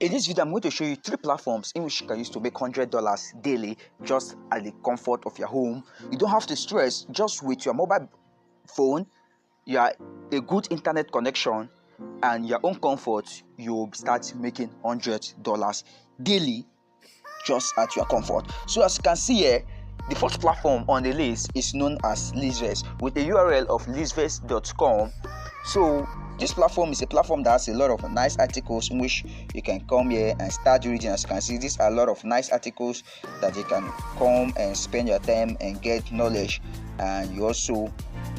In this video, I'm going to show you 3 platforms in which you can use to make $100 daily just at the comfort of your home. You don't have to stress. Just with your mobile phone, a good internet connection, and your own comfort, you'll start making $100 daily just at your comfort. So as you can see here, the first platform on the list is known as Lizverse with the URL of lizverse.com. So this platform is a platform that has a lot of nice articles in which you can come here and start reading. As you can see, these are a lot of nice articles that you can come and spend your time and get knowledge, and you also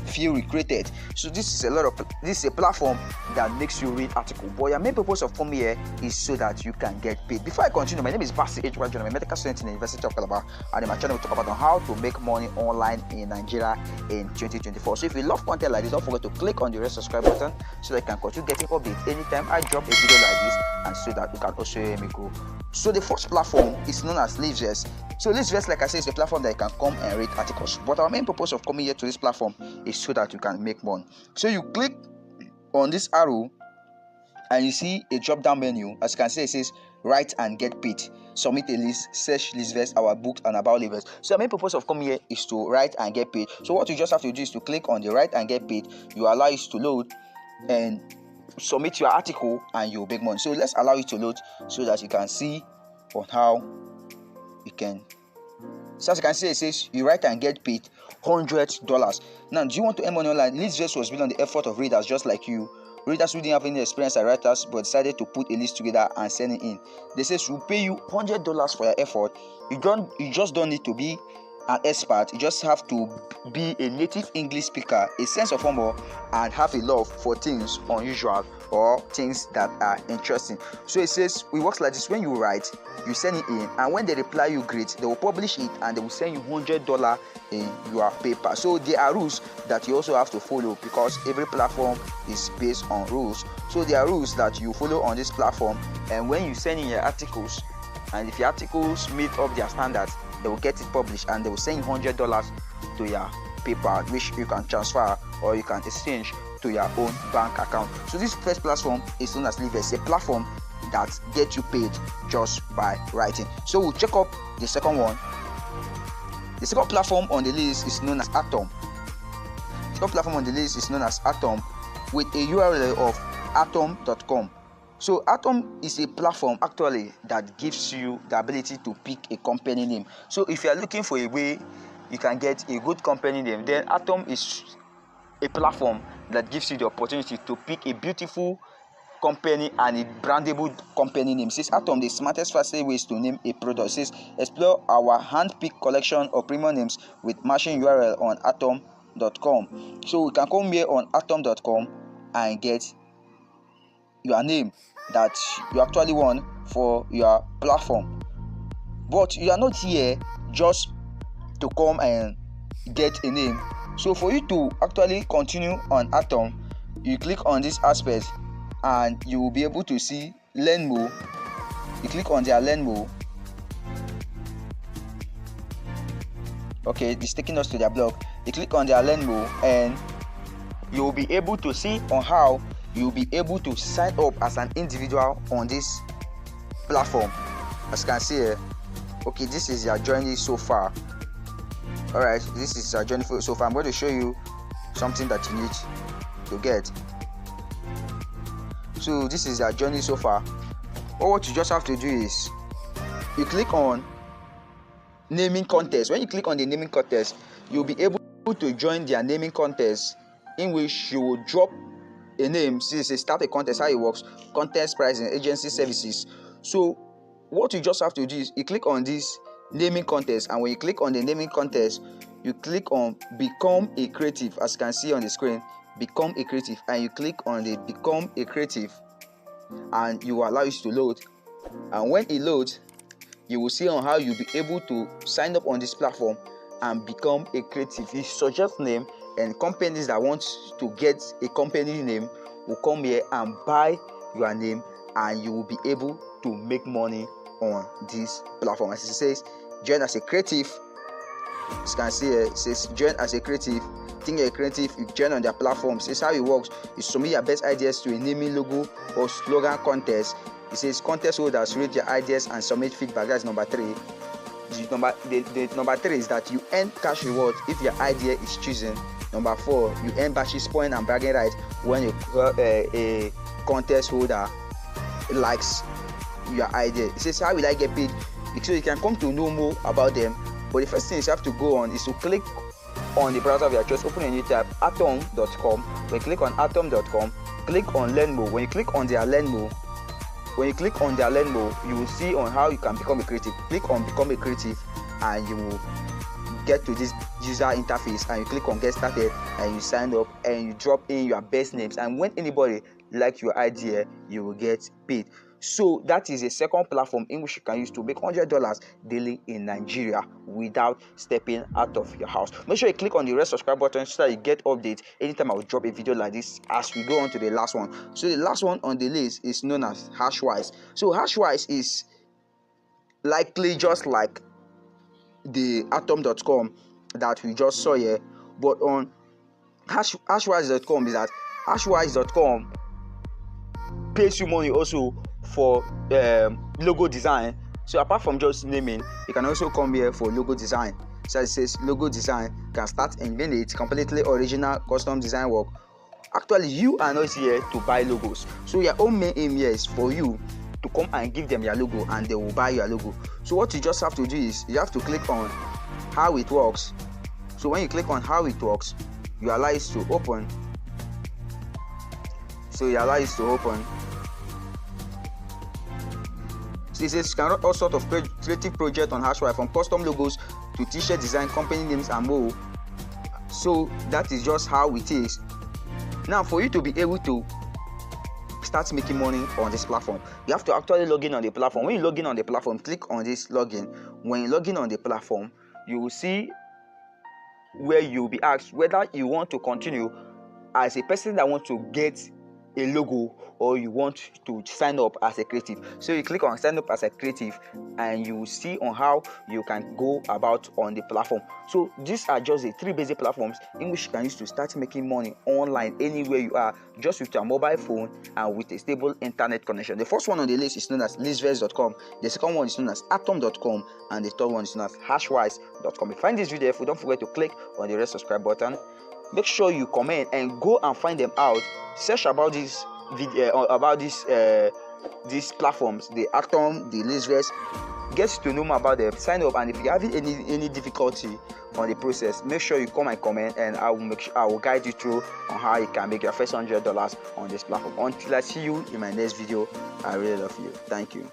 feel recreated. So this is a platform that makes you read articles, but your main purpose of coming here is so that you can get paid. Before I continue, my name is Basi H. I'm a medical student in the University of Calabar, and in my channel we talk about how to make money online in Nigeria in 2024. So if you love content like this, don't forget to click on the red subscribe button so that you can continue getting updates anytime I drop a video like this, and so that you can also hear me go. So the first platform is known as Lizverse. So Lizverse, like I said, is a platform that you can come and read articles, but our main purpose of coming here to this platform is so that you can make money. So you click on this arrow and you see a drop down menu. As you can see, it says write and get paid, submit a list, search Lizverse, our books, and about Lizverse. So the main purpose of coming here is to write and get paid. So what you just have to do is to click on the write and get paid. You allow it to load and submit your article, and you'll make money. So let's allow it to load so that you can see on how you can. So as you can see, it says you write and get paid $100. Now, do you want to earn money online? Lizverse was built on the effort of readers just like you. Readers who didn't have any experience as writers but decided to put a list together and send it in. They say we'll pay you $100 for your effort. You just don't need to be an expert. You just have to be a native English speaker, a sense of humor, and have a love for things unusual or things that are interesting. So it says it works like this: when you write, you send it in, and when they reply you great, they will publish it and they will send you $100 in your paper. So there are rules that you also have to follow, because every platform is based on rules. So there are rules that you follow on this platform, and when you send in your articles, and if your articles meet up their standards, they will get it published and they will send you $100 to your paper, which you can transfer or you can exchange to your own bank account. So this first platform is known as Lizverse, a platform that gets you paid just by writing. So we'll check up the second one. The second platform on the list is known as Atom. The second platform on the list is known as Atom with a URL of atom.com. So Atom is a platform actually that gives you the ability to pick a company name. So if you are looking for a way you can get a good company name, then Atom is a platform that gives you the opportunity to pick a beautiful company and a brandable company name. It says Atom, the smartest, fastest ways to name a product. It says explore our hand-picked collection of premium names with matching URL on atom.com. So we can come here on atom.com and get your name that you actually want for your platform. But you are not here just to come and get a name. So for you to actually continue on Atom, you click on this aspect and you will be able to see learn more. You click on their learn more. Okay, it's taking us to their blog. You click on their learn more and you will be able to see on how you'll be able to sign up as an individual on this platform. As you can see here, okay, this is your journey so far. All right, this is your journey so far. I'm going to show you something that you need to get. So this is your journey so far. All what you just have to do is you click on naming contest. When you click on the naming contest, you'll be able to join their naming contest, in which you will drop a name. See, start a contest. How it works: contest pricing, agency services. So what you just have to do is you click on this naming contest, and when you click on the naming contest, you click on become a creative. As you can see on the screen, become a creative, and you click on the become a creative, and you will allow it to load. And when it loads, you will see on how you'll be able to sign up on this platform and become a creative. You suggest name, and companies that want to get a company name will come here and buy your name, and you will be able to make money on this platform. As it says, join as a creative. As you can see here, it says join as a creative. Think you're a creative, you join on their platform. This is how it works. You submit your best ideas to a naming, logo, or slogan contest. It says contest holders rate their ideas and submit feedback. That's number 3. The number 3 is that you earn cash reward if your idea is chosen. Number 4, you earn batches, point and bragging rights when a contest holder likes your idea. It says, how will I get paid? So you can come to know more about them, but the first thing you have to go on is to click on the browser of your choice. Open a new tab, atom.com. When you click on atom.com, click on learn more. When you click on their learn more, you will see on how you can become a creative. Click on become a creative and you will get to this user interface, and you click on get started and you sign up and you drop in your best names, and when anybody like your idea, you will get paid. So that is a second platform in which you can use to make $100 daily in Nigeria without stepping out of your house. Make sure you click on the red subscribe button so that you get updates anytime I will drop a video like this as we go on to the last one. So the last one on the list is known as Hashwise. So Hashwise is likely just like the atom.com that we just saw here, but on hashwise.com is that hashwise.com pays you money also for logo design. So apart from just naming, you can also come here for logo design. So it says logo design can start in minutes, completely original custom design work. Actually, you are not here to buy logos, so your own main aim here is for you to come and give them your logo and they will buy your logo. So what you just have to do is you have to click on how it works. So when you click on how it works, you allow it to open. So you allow it to open. So it says you can run all sorts of creative projects on Hashwise, from custom logos to t-shirt design, company names and more. So that is just how it is. Now for you to be able to start making money on this platform, you have to actually log in on the platform. When you log in on the platform, click on this login. When you log in on the platform, you will see where you'll be asked whether you want to continue as a person that wants to get a logo or you want to sign up as a creative. So you click on sign up as a creative and you will see on how you can go about on the platform. So these are just the 3 basic platforms in which you can use to start making money online anywhere you are, just with your mobile phone and with a stable internet connection. The first one on the list is known as listverse.com, the second one is known as atom.com, and the third one is known as hashwise.com. If you find this video helpful, don't forget to click on the red subscribe button. Make sure you comment and go and find them out. Search about this video, about these platforms, the Atom, the Listverse. Get to know more about them. Sign up, and if you have any difficulty on the process, make sure you come and comment, and I will guide you through on how you can make your first $100 on this platform. Until I see you in my next video, I really love you. Thank you.